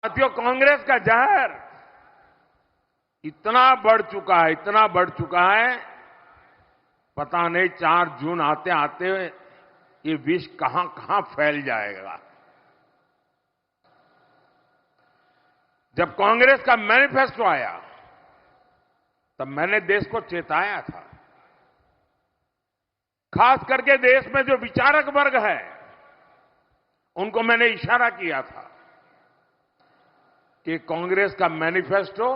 साथियों, कांग्रेस का जहर इतना बढ़ चुका है, इतना बढ़ चुका है, पता नहीं 4 जून आते आते ये विष कहां कहां फैल जाएगा। जब कांग्रेस का मैनिफेस्टो आया तब मैंने देश को चेताया था। खास करके देश में जो विचारक वर्ग है उनको मैंने इशारा किया था कि कांग्रेस का मैनिफेस्टो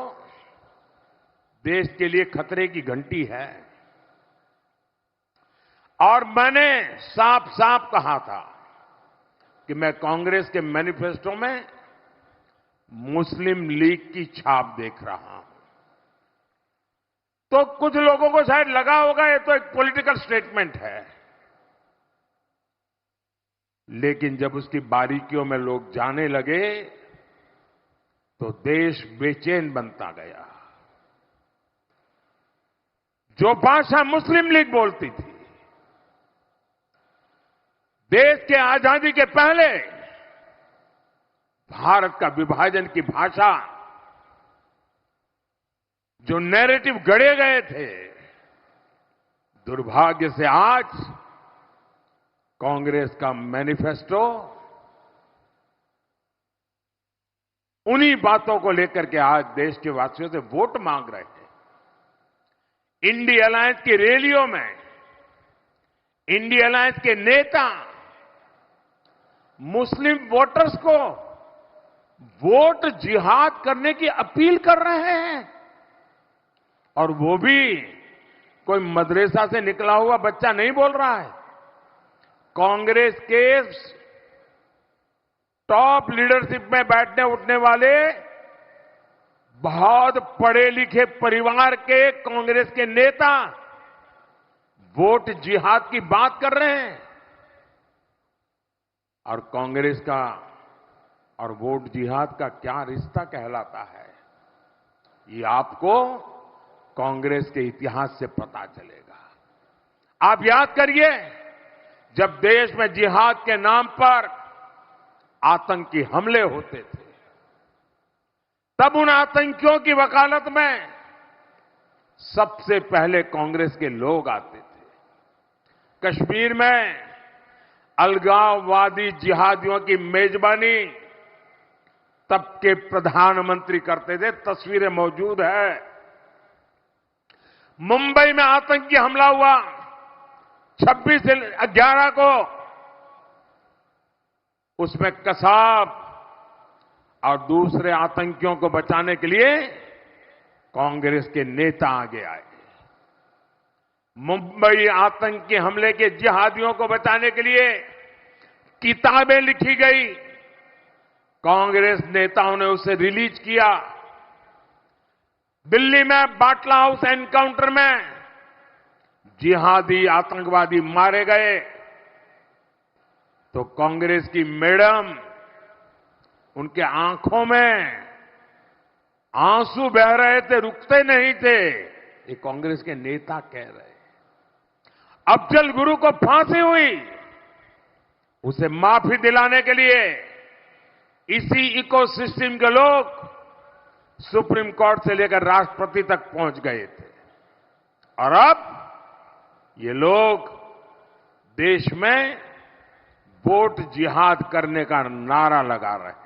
देश के लिए खतरे की घंटी है। और मैंने साफ साफ कहा था कि मैं कांग्रेस के मैनिफेस्टो में मुस्लिम लीग की छाप देख रहा हूं। तो कुछ लोगों को शायद लगा होगा ये तो एक पॉलिटिकल स्टेटमेंट है, लेकिन जब उसकी बारीकियों में लोग जाने लगे तो देश बेचैन बनता गया। जो भाषा मुस्लिम लीग बोलती थी, देश के आजादी के पहले भारत का विभाजन की भाषा, जो नैरेटिव गढ़े गए थे, दुर्भाग्य से आज कांग्रेस का मैनिफेस्टो उन्हीं बातों को लेकर के आज देश के वासियों से वोट मांग रहे हैं। इंडिया अलायंस की रैलियों में इंडिया अलायंस के नेता मुस्लिम वोटर्स को वोट जिहाद करने की अपील कर रहे हैं, और वो भी कोई मदरसा से निकला हुआ बच्चा नहीं बोल रहा है। कांग्रेस के टॉप लीडरशिप में बैठने उठने वाले बहुत पढ़े लिखे परिवार के कांग्रेस के नेता वोट जिहाद की बात कर रहे हैं। और कांग्रेस का और वोट जिहाद का क्या रिश्ता कहलाता है, ये आपको कांग्रेस के इतिहास से पता चलेगा। आप याद करिए, जब देश में जिहाद के नाम पर आतंकी हमले होते थे, तब उन आतंकियों की वकालत में सबसे पहले कांग्रेस के लोग आते थे। कश्मीर में अलगाववादी जिहादियों की मेजबानी तब के प्रधानमंत्री करते थे, तस्वीरें मौजूद है। मुंबई में आतंकी हमला हुआ 26/11 को, उसमें कसाब और दूसरे आतंकियों को बचाने के लिए कांग्रेस के नेता आगे आए। मुंबई आतंकी हमले के जिहादियों को बचाने के लिए किताबें लिखी गई, कांग्रेस नेताओं ने उसे रिलीज किया। दिल्ली में बाटला हाउस एनकाउंटर में जिहादी आतंकवादी मारे गए तो कांग्रेस की मैडम, उनके आंखों में आंसू बह रहे थे, रुकते नहीं थे। ये कांग्रेस के नेता कह रहे। अफजल गुरु को फांसी हुई, उसे माफी दिलाने के लिए इसी इकोसिस्टम के लोग सुप्रीम कोर्ट से लेकर राष्ट्रपति तक पहुंच गए थे। और अब ये लोग देश में वोट जिहाद करने का नारा लगा रहे हैं।